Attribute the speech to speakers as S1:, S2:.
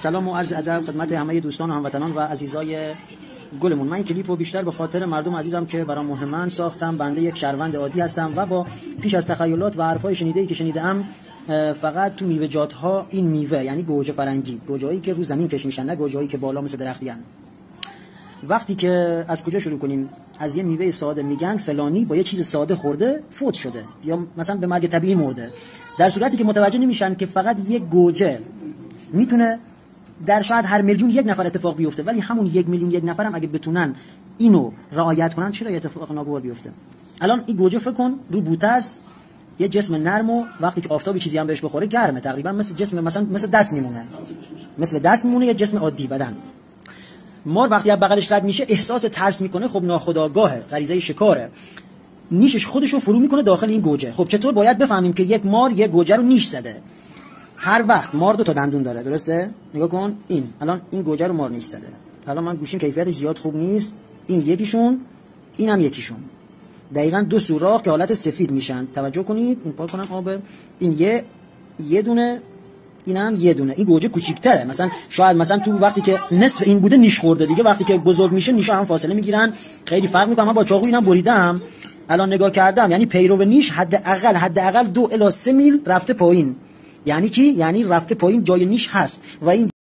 S1: سلام و عرض ادب خدمت همه دوستان و هموطنان و عزیزای گلمون. من این کلیپ رو بیشتر به خاطر مردم عزیزم که برام مهمن ساختم. بنده یک شهروند عادی هستم و با پیش از تخیلات و حرفای شنیده‌ای که شنیده‌ام فقط تو میوه‌جات ها این میوه یعنی گوجه فرنگی، گوجه‌ای که رو زمین کش میشن، نه گوجه‌ای که بالا مثل درختی ان. وقتی که از کجا شروع کنیم؟ از یه میوه ساده میگن فلانی با یه چیز ساده خورده فوت شده یا مثلا به مرگ طبیعی مرده، در صورتی که متوجه نمیشن که فقط یک گوجه میتونه در شاید هر میلیون یک نفر اتفاق بیفته، ولی همون 1 میلیون یک نفر هم اگه بتونن اینو رعایت کنن چرا اتفاق ناگوار بیفته. الان این گوجه فکر کن رو بوته است، یه جسم نرم و وقتی که آفتاب چیزی هم بهش بخوره گرمه، تقریبا مثل جسم مثل دست میمونه، مثل دست میمونه، یه جسم عادی بدن. مار وقتی از بغلش رد میشه احساس ترس میکنه، خب ناخودآگاهه، غریزه شکاره، نیشش خودشو فرو میکنه داخل این گوجه. خب چطور باید بفهمیم که یک مار یک گوجه رو نیش زده؟ هر وقت مار 2 تا دندون داره، درسته؟ نگاه کن این، الان این گوجه رو مار نیش زده. الان من گوشیم کیفیتش زیاد خوب نیست، این یکیشون، اینم یکیشون، دقیقاً 2 سوراخ که حالت سفید میشن. توجه کنید، این پاک کنم آب، این یه دونه، اینم یه دونه. این گوجه کوچیک‌تره، مثلا شاید مثلا تو وقتی که نصف این بوده نیش خورده دیگه، وقتی که بزرگ میشه نیشا هم فاصله میگیرن، خیلی فرق میکنه. من با چاقو اینم بریدم، الان نگاه کردم، یعنی پیرو نیش حداقل 2 الی 3 میل رفته پایین. یعنی چی؟ یعنی رفته پایین، جای نیش هست و این